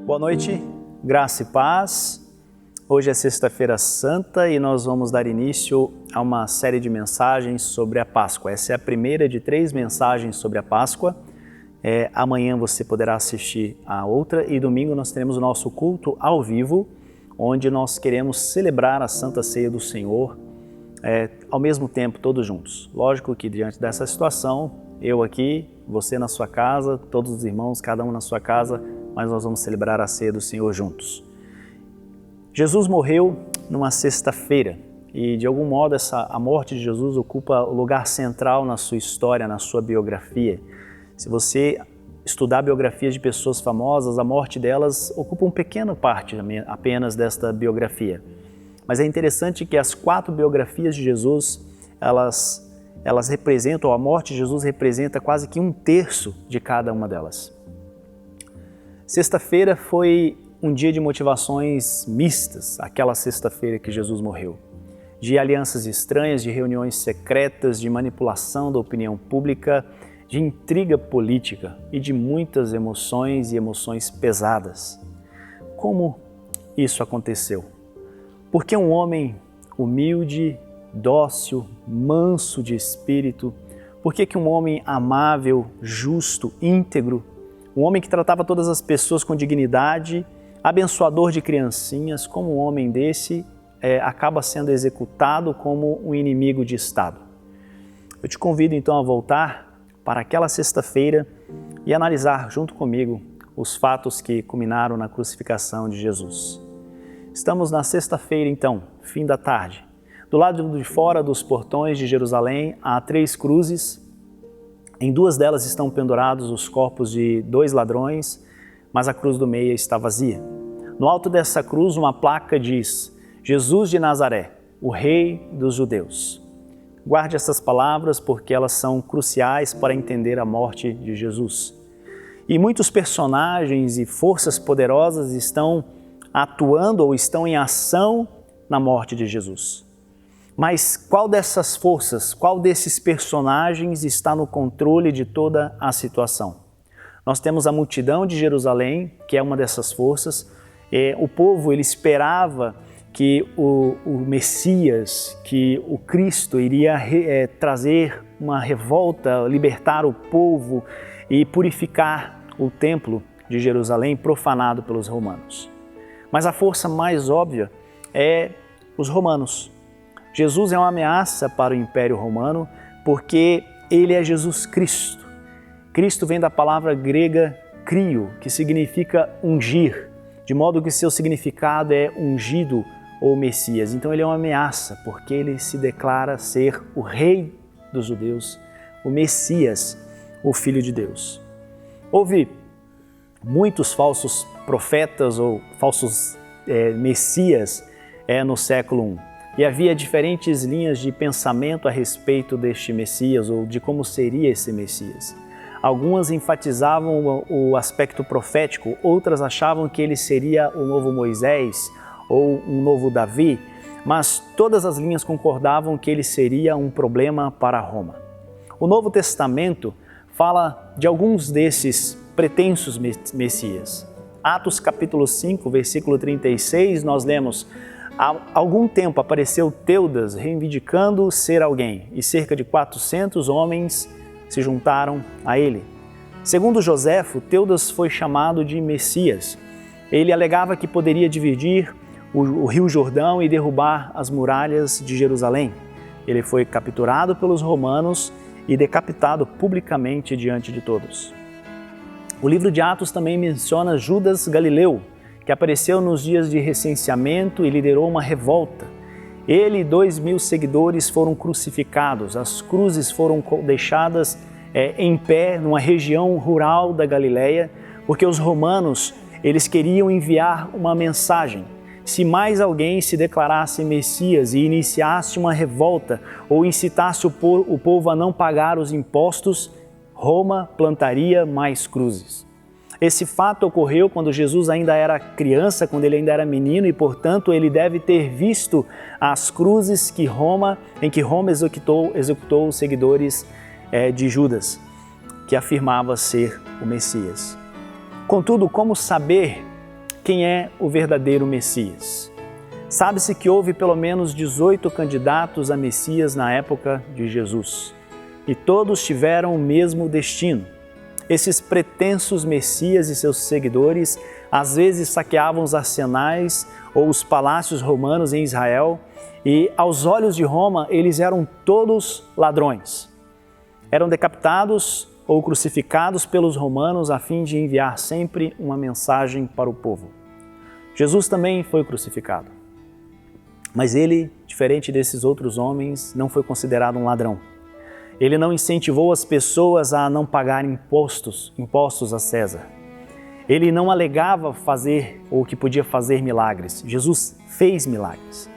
Boa noite, graça e paz. Hoje é sexta-feira santa e nós vamos dar início a uma série de mensagens sobre a Páscoa. Essa é a primeira de 3 mensagens sobre a Páscoa. Amanhã você poderá assistir a outra e domingo nós teremos o nosso culto ao vivo, onde nós queremos celebrar a Santa Ceia do Senhor ao mesmo tempo, todos juntos. Lógico que diante dessa situação, eu aqui, você na sua casa, todos os irmãos, cada um na sua casa, mas nós vamos celebrar a Ceia do Senhor juntos. Jesus morreu numa sexta-feira e, de algum modo, a morte de Jesus ocupa o lugar central na sua história, na sua biografia. Se você estudar biografias de pessoas famosas, a morte delas ocupa uma pequena parte apenas desta biografia. Mas é interessante que as 4 biografias de Jesus, elas representam, a morte de Jesus representa quase que 1/3 de cada uma delas. Sexta-feira foi um dia de motivações mistas, aquela sexta-feira que Jesus morreu. De alianças estranhas, de reuniões secretas, de manipulação da opinião pública, de intriga política e de muitas emoções e emoções pesadas. Como isso aconteceu? Porque um homem humilde, dócil, manso de espírito, por que um homem amável, justo, íntegro, um homem que tratava todas as pessoas com dignidade, abençoador de criancinhas, como um homem desse acaba sendo executado como um inimigo de Estado? Eu te convido então a voltar para aquela sexta-feira e analisar junto comigo os fatos que culminaram na crucificação de Jesus. Estamos na sexta-feira então, fim da tarde. Do lado de fora dos portões de Jerusalém há 3 cruzes. Em 2 delas estão pendurados os corpos de 2 ladrões, mas a cruz do meio está vazia. No alto dessa cruz uma placa diz: Jesus de Nazaré, o Rei dos Judeus. Guarde essas palavras porque elas são cruciais para entender a morte de Jesus. E muitos personagens e forças poderosas estão atuando ou estão em ação na morte de Jesus. Mas qual dessas forças, qual desses personagens está no controle de toda a situação? Nós temos a multidão de Jerusalém, que é uma dessas forças. O povo ele esperava que o Messias, que o Cristo iria trazer uma revolta, libertar o povo e purificar o templo de Jerusalém profanado pelos romanos. Mas a força mais óbvia é os romanos. Jesus é uma ameaça para o Império Romano porque ele é Jesus Cristo. Cristo vem da palavra grega krio, que significa ungir, de modo que seu significado é ungido ou Messias. Então ele é uma ameaça porque ele se declara ser o Rei dos Judeus, o Messias, o Filho de Deus. Houve muitos falsos profetas ou falsos messias no século I. E havia diferentes linhas de pensamento a respeito deste Messias ou de como seria esse Messias. Algumas enfatizavam o aspecto profético, outras achavam que ele seria o novo Moisés ou um novo Davi, mas todas as linhas concordavam que ele seria um problema para Roma. O Novo Testamento fala de alguns desses pretensos Messias. Atos capítulo 5, versículo 36, nós lemos: há algum tempo apareceu Teudas reivindicando ser alguém e cerca de 400 homens se juntaram a ele. Segundo Joséfo, Teudas foi chamado de Messias. Ele alegava que poderia dividir o rio Jordão e derrubar as muralhas de Jerusalém. Ele foi capturado pelos romanos e decapitado publicamente diante de todos. O livro de Atos também menciona Judas Galileu, que apareceu nos dias de recenseamento e liderou uma revolta. Ele e 2.000 seguidores foram crucificados. As cruzes foram deixadas em pé numa região rural da Galileia, porque os romanos eles queriam enviar uma mensagem. Se mais alguém se declarasse Messias e iniciasse uma revolta ou incitasse o povo a não pagar os impostos, Roma plantaria mais cruzes. Esse fato ocorreu quando Jesus ainda era criança, quando ele ainda era menino e, portanto, ele deve ter visto as cruzes em que Roma executou os seguidores de Judas, que afirmava ser o Messias. Contudo, como saber quem é o verdadeiro Messias. Sabe-se que houve pelo menos 18 candidatos a Messias na época de Jesus, e todos tiveram o mesmo destino. Esses pretensos Messias e seus seguidores às vezes saqueavam os arsenais ou os palácios romanos em Israel, e aos olhos de Roma eles eram todos ladrões. Eram decapitados ou crucificados pelos romanos a fim de enviar sempre uma mensagem para o povo. Jesus também foi crucificado, mas ele, diferente desses outros homens, não foi considerado um ladrão. Ele não incentivou as pessoas a não pagar impostos a César. Ele não alegava fazer ou que podia fazer milagres. Jesus fez milagres.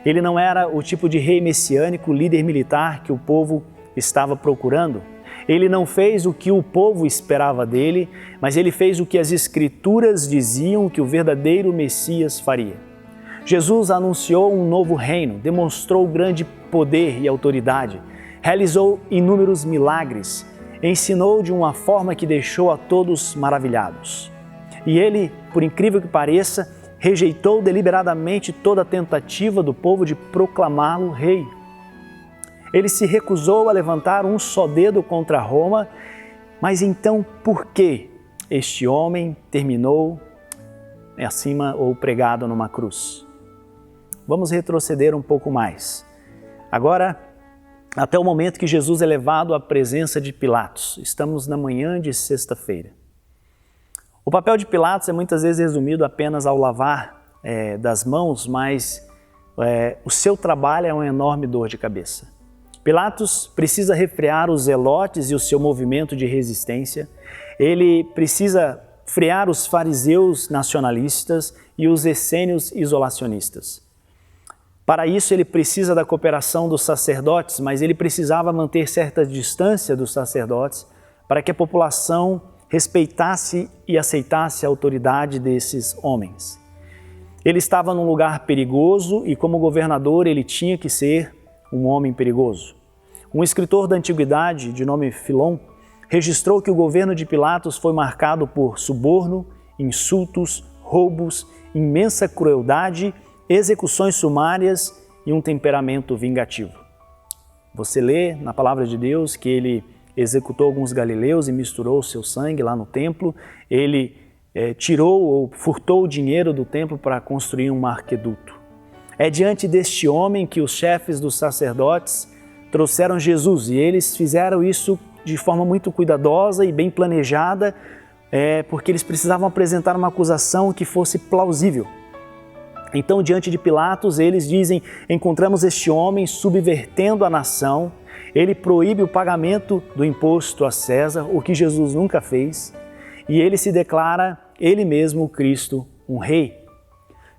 Ele não era o tipo de rei messiânico, líder militar que o povo estava procurando. Ele não fez o que o povo esperava dele, mas ele fez o que as Escrituras diziam que o verdadeiro Messias faria. Jesus anunciou um novo reino, demonstrou grande poder e autoridade, realizou inúmeros milagres, ensinou de uma forma que deixou a todos maravilhados. E ele, por incrível que pareça, rejeitou deliberadamente toda tentativa do povo de proclamá-lo rei. Ele se recusou a levantar um só dedo contra Roma, mas então por que este homem terminou acima ou pregado numa cruz? Vamos retroceder um pouco mais. Agora, até o momento que Jesus é levado à presença de Pilatos. Estamos na manhã de sexta-feira. O papel de Pilatos é muitas vezes resumido apenas ao lavar das mãos, mas o seu trabalho é uma enorme dor de cabeça. Pilatos precisa refrear os zelotes e o seu movimento de resistência. Ele precisa frear os fariseus nacionalistas e os essênios isolacionistas. Para isso, ele precisa da cooperação dos sacerdotes, mas ele precisava manter certa distância dos sacerdotes para que a população respeitasse e aceitasse a autoridade desses homens. Ele estava num lugar perigoso e, como governador, ele tinha que ser um homem perigoso. Um escritor da antiguidade, de nome Filon, registrou que o governo de Pilatos foi marcado por suborno, insultos, roubos, imensa crueldade, execuções sumárias e um temperamento vingativo. Você lê na palavra de Deus que ele executou alguns galileus e misturou o seu sangue lá no templo. Ele tirou ou furtou o dinheiro do templo para construir um arqueduto. É diante deste homem que os chefes dos sacerdotes trouxeram Jesus, e eles fizeram isso de forma muito cuidadosa e bem planejada, porque eles precisavam apresentar uma acusação que fosse plausível. Então, diante de Pilatos, eles dizem: encontramos este homem subvertendo a nação, ele proíbe o pagamento do imposto a César, o que Jesus nunca fez, e ele se declara ele mesmo, Cristo, um rei.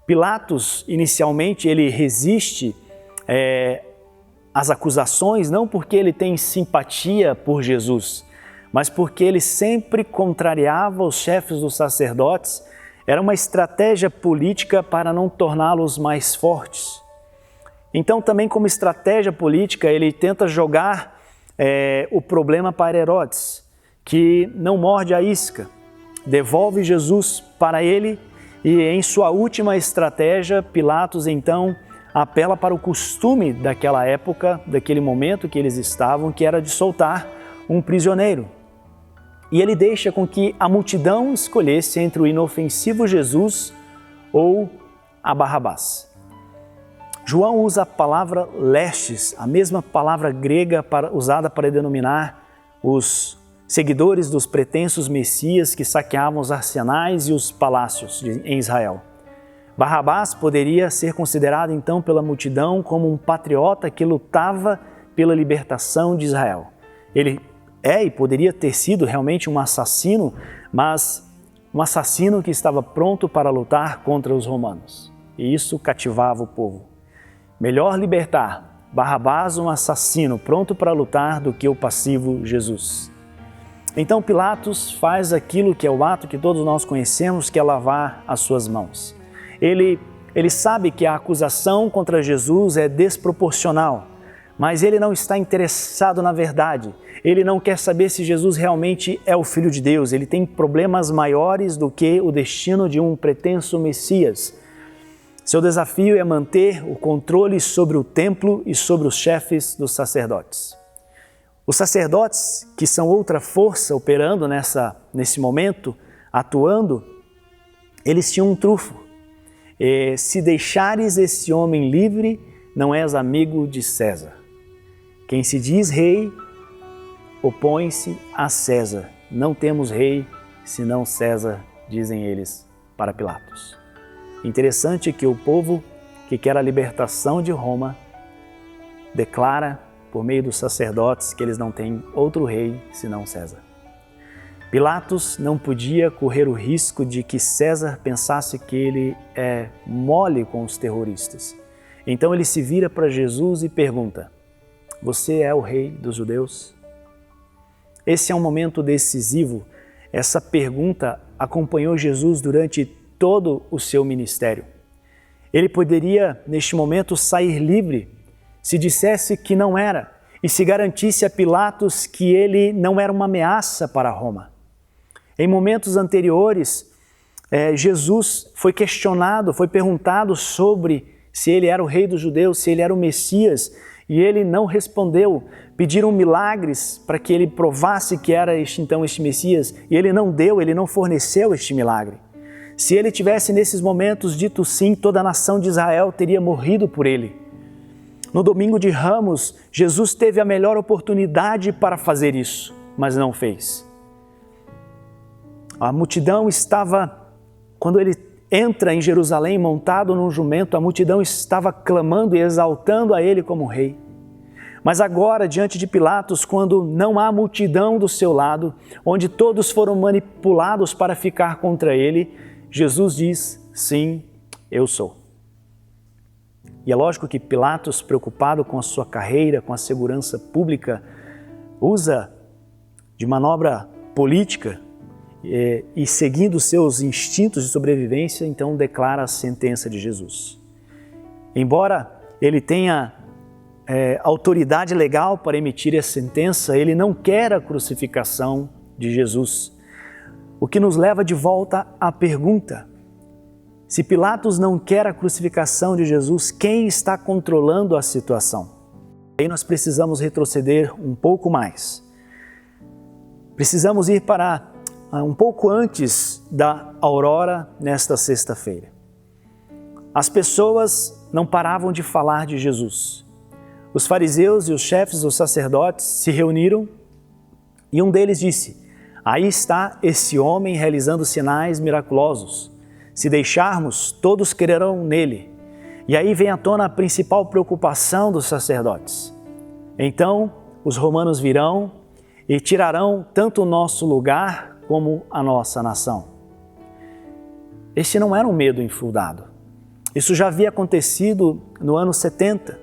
Pilatos, inicialmente, ele resiste às acusações, não porque ele tem simpatia por Jesus, mas porque ele sempre contrariava os chefes dos sacerdotes. Era uma estratégia política para não torná-los mais fortes. Então, também como estratégia política, ele tenta jogar o problema para Herodes, que não morde a isca, devolve Jesus para ele, e em sua última estratégia, Pilatos então apela para o costume daquela época, daquele momento que eles estavam, que era de soltar um prisioneiro. E ele deixa com que a multidão escolhesse entre o inofensivo Jesus ou a Barrabás. João usa a palavra lestes, a mesma palavra grega usada para denominar os seguidores dos pretensos messias que saqueavam os arsenais e os palácios em Israel. Barrabás poderia ser considerado então pela multidão como um patriota que lutava pela libertação de Israel. Ele e poderia ter sido realmente um assassino, mas um assassino que estava pronto para lutar contra os romanos. E isso cativava o povo. Melhor libertar Barrabás, um assassino pronto para lutar, do que o passivo Jesus. Então Pilatos faz aquilo que é o ato que todos nós conhecemos, que é lavar as suas mãos. Ele sabe que a acusação contra Jesus é desproporcional, Mas ele não está interessado na verdade. Ele não quer saber se Jesus realmente é o Filho de Deus. Ele tem problemas maiores do que o destino de um pretenso Messias. Seu desafio é manter o controle sobre o templo e sobre os chefes dos sacerdotes. Os sacerdotes, que são outra força operando nesse momento, atuando, eles tinham um trunfo. Se deixares esse homem livre, não és amigo de César. Quem se diz rei, opõe-se a César. Não temos rei, senão César, dizem eles para Pilatos. Interessante que o povo que quer a libertação de Roma declara, por meio dos sacerdotes, que eles não têm outro rei senão César. Pilatos não podia correr o risco de que César pensasse que ele é mole com os terroristas. Então ele se vira para Jesus e pergunta: você é o rei dos judeus? Esse é um momento decisivo. Essa pergunta acompanhou Jesus durante todo o seu ministério. Ele poderia, neste momento, sair livre se dissesse que não era e se garantisse a Pilatos que ele não era uma ameaça para Roma. Em momentos anteriores, Jesus foi questionado, foi perguntado sobre se ele era o rei dos judeus, se ele era o Messias, e ele não respondeu. Pediram milagres para que ele provasse que era este Messias, e ele não deu, ele não forneceu este milagre. Se ele tivesse nesses momentos dito sim, toda a nação de Israel teria morrido por ele. No domingo de Ramos, Jesus teve a melhor oportunidade para fazer isso, mas não fez. A multidão estava, quando ele entra em Jerusalém montado num jumento, a multidão estava clamando e exaltando a ele como rei. Mas agora, diante de Pilatos, quando não há multidão do seu lado, onde todos foram manipulados para ficar contra ele, Jesus diz: sim, eu sou. E é lógico que Pilatos, preocupado com a sua carreira, com a segurança pública, usa de manobra política e seguindo seus instintos de sobrevivência, então declara a sentença de Jesus. Embora ele tenha autoridade legal para emitir essa sentença, ele não quer a crucificação de Jesus. O que nos leva de volta à pergunta: se Pilatos não quer a crucificação de Jesus, quem está controlando a situação? Aí nós precisamos retroceder um pouco mais. Precisamos ir para um pouco antes da aurora nesta sexta-feira. As pessoas não paravam de falar de Jesus. Os fariseus e os chefes dos sacerdotes se reuniram e um deles disse: aí está esse homem realizando sinais miraculosos. Se deixarmos, todos crerão nele. E aí vem à tona a principal preocupação dos sacerdotes. Então os romanos virão e tirarão tanto o nosso lugar como a nossa nação. Este não era um medo infundado. Isso já havia acontecido no ano 70.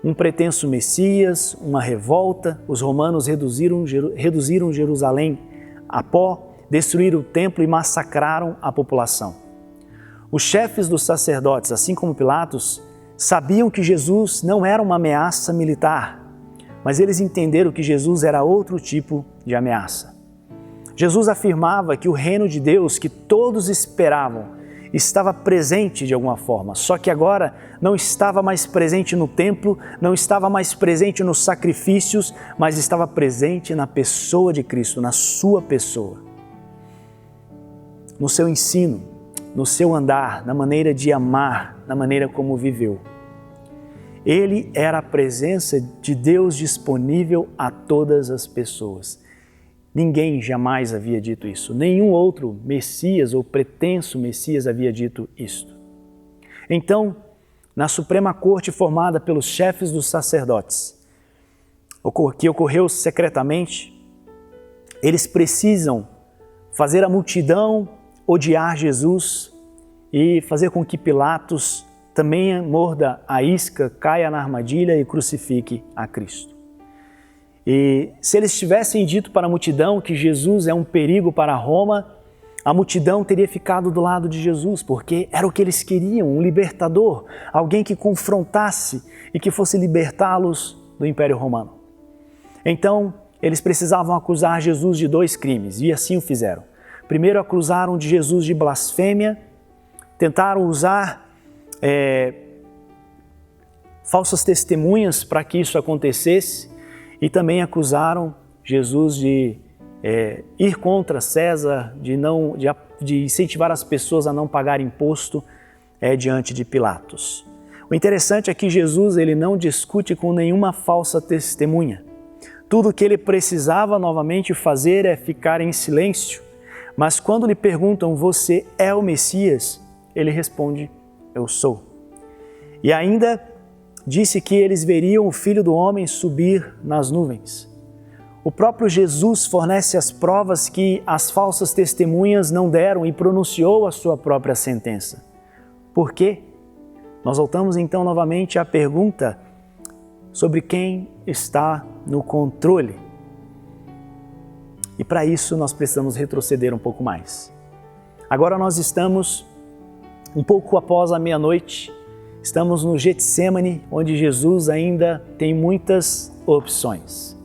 Um pretenso Messias, uma revolta, os romanos reduziram Jerusalém a pó, destruíram o templo e massacraram a população. Os chefes dos sacerdotes, assim como Pilatos, sabiam que Jesus não era uma ameaça militar, mas eles entenderam que Jesus era outro tipo de ameaça. Jesus afirmava que o reino de Deus, que todos esperavam, estava presente de alguma forma, só que agora não estava mais presente no templo, não estava mais presente nos sacrifícios, mas estava presente na pessoa de Cristo, na sua pessoa. No seu ensino, no seu andar, na maneira de amar, na maneira como viveu. Ele era a presença de Deus disponível a todas as pessoas. Ninguém jamais havia dito isso. Nenhum outro Messias ou pretenso Messias havia dito isto. Então, na Suprema Corte formada pelos chefes dos sacerdotes, que ocorreu secretamente, eles precisam fazer a multidão odiar Jesus e fazer com que Pilatos também morda a isca, caia na armadilha e crucifique a Cristo. E se eles tivessem dito para a multidão que Jesus é um perigo para Roma, a multidão teria ficado do lado de Jesus, porque era o que eles queriam, um libertador, alguém que confrontasse e que fosse libertá-los do Império Romano. Então, eles precisavam acusar Jesus de 2 crimes, e assim o fizeram. Primeiro, acusaram de Jesus de blasfêmia, tentaram usar falsas testemunhas para que isso acontecesse, e também acusaram Jesus de ir contra César, de incentivar as pessoas a não pagar imposto diante de Pilatos. O interessante é que Jesus ele não discute com nenhuma falsa testemunha. Tudo o que ele precisava novamente fazer é ficar em silêncio, mas quando lhe perguntam, você é o Messias? Ele responde, eu sou. E ainda disse que eles veriam o Filho do Homem subir nas nuvens. O próprio Jesus fornece as provas que as falsas testemunhas não deram e pronunciou a sua própria sentença. Por quê? Nós voltamos então novamente à pergunta sobre quem está no controle. E para isso nós precisamos retroceder um pouco mais. Agora nós estamos um pouco após a meia-noite, estamos no Getsêmani, onde Jesus ainda tem muitas opções.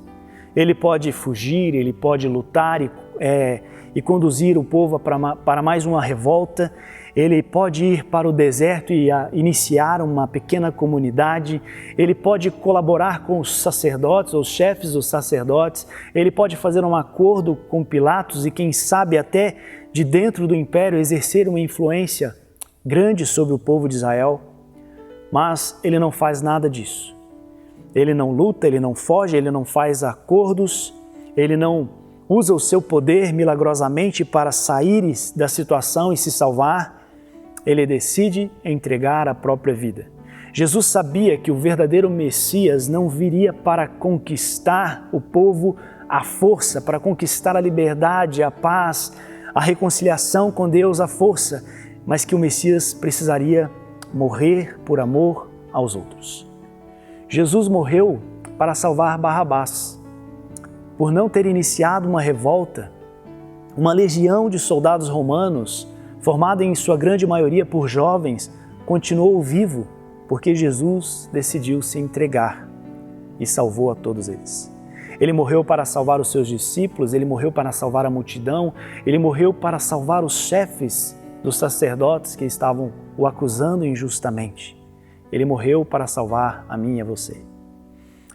Ele pode fugir, ele pode lutar e conduzir o povo para mais uma revolta. Ele pode ir para o deserto e iniciar uma pequena comunidade. Ele pode colaborar com os sacerdotes, os chefes dos sacerdotes. Ele pode fazer um acordo com Pilatos e, quem sabe, até de dentro do império exercer uma influência grande sobre o povo de Israel. Mas ele não faz nada disso. Ele não luta, ele não foge, ele não faz acordos, ele não usa o seu poder milagrosamente para sair da situação e se salvar. Ele decide entregar a própria vida. Jesus sabia que o verdadeiro Messias não viria para conquistar o povo à força, para conquistar a liberdade, a paz, a reconciliação com Deus à força, mas que o Messias precisaria morrer por amor aos outros. Jesus morreu para salvar Barrabás. Por não ter iniciado uma revolta, uma legião de soldados romanos, formada em sua grande maioria por jovens, continuou vivo porque Jesus decidiu se entregar e salvou a todos eles. Ele morreu para salvar os seus discípulos, ele morreu para salvar a multidão, ele morreu para salvar os chefes dos sacerdotes que estavam o acusando injustamente. Ele morreu para salvar a mim e a você.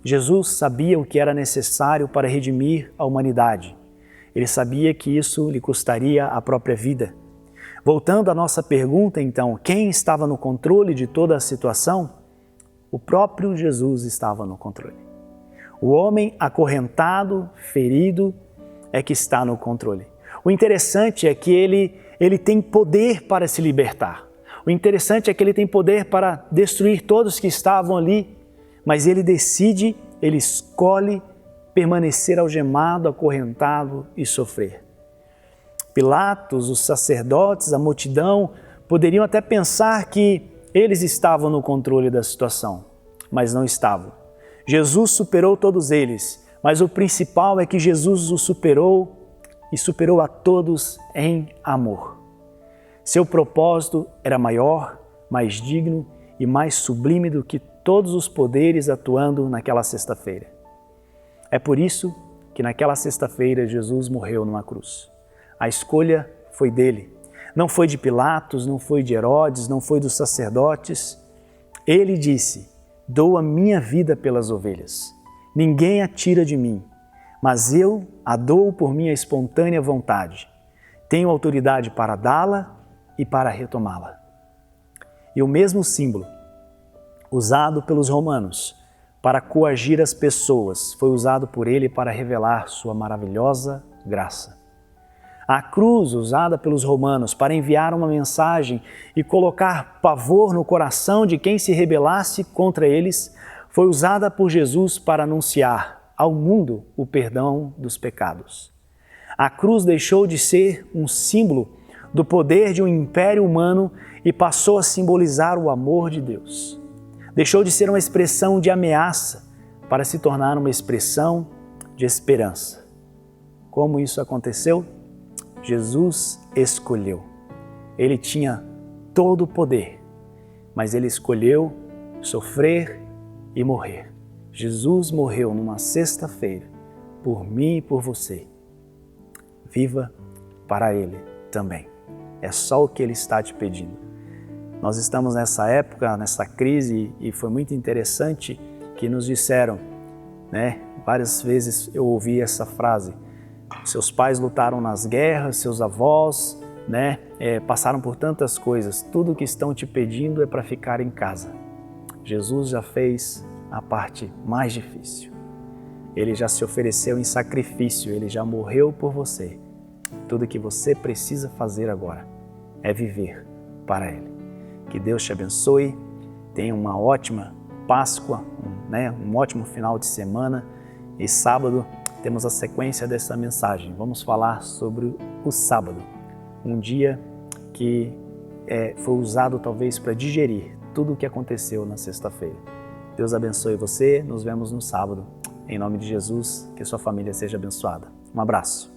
Jesus sabia o que era necessário para redimir a humanidade. Ele sabia que isso lhe custaria a própria vida. Voltando à nossa pergunta, então, quem estava no controle de toda a situação? O próprio Jesus estava no controle. O homem acorrentado, ferido, é que está no controle. O interessante é que ele tem poder para se libertar. O interessante é que ele tem poder para destruir todos que estavam ali, mas ele decide, ele escolhe permanecer algemado, acorrentado e sofrer. Pilatos, os sacerdotes, a multidão poderiam até pensar que eles estavam no controle da situação, mas não estavam. Jesus superou todos eles, mas o principal é que Jesus os superou e superou a todos em amor. Seu propósito era maior, mais digno e mais sublime do que todos os poderes atuando naquela sexta-feira. É por isso que naquela sexta-feira Jesus morreu numa cruz. A escolha foi dele. Não foi de Pilatos, não foi de Herodes, não foi dos sacerdotes. Ele disse, dou a minha vida pelas ovelhas. Ninguém a tira de mim, mas eu a dou por minha espontânea vontade. Tenho autoridade para dá-la e para retomá-la. E o mesmo símbolo usado pelos romanos para coagir as pessoas foi usado por ele para revelar sua maravilhosa graça. A cruz usada pelos romanos para enviar uma mensagem e colocar pavor no coração de quem se rebelasse contra eles foi usada por Jesus para anunciar ao mundo o perdão dos pecados. A cruz deixou de ser um símbolo do poder de um império humano e passou a simbolizar o amor de Deus. Deixou de ser uma expressão de ameaça para se tornar uma expressão de esperança. Como isso aconteceu? Jesus escolheu. Ele tinha todo o poder, mas ele escolheu sofrer e morrer Jesus morreu numa sexta-feira por mim e por você. Viva para Ele também. É só o que Ele está te pedindo. Nós estamos nessa época, nessa crise, e foi muito interessante que nos disseram, né? Várias vezes eu ouvi essa frase: seus pais lutaram nas guerras, seus avós, né? Passaram por tantas coisas. Tudo o que estão te pedindo é para ficar em casa. Jesus já fez a parte mais difícil. Ele já se ofereceu em sacrifício, Ele já morreu por você. Tudo que você precisa fazer agora é viver para Ele. Que Deus te abençoe, tenha uma ótima Páscoa, um ótimo final de semana, e sábado temos a sequência dessa mensagem. Vamos falar sobre o sábado, um dia que foi usado talvez para digerir tudo o que aconteceu na sexta-feira. Deus abençoe você, nos vemos no sábado. Em nome de Jesus, que sua família seja abençoada. Um abraço.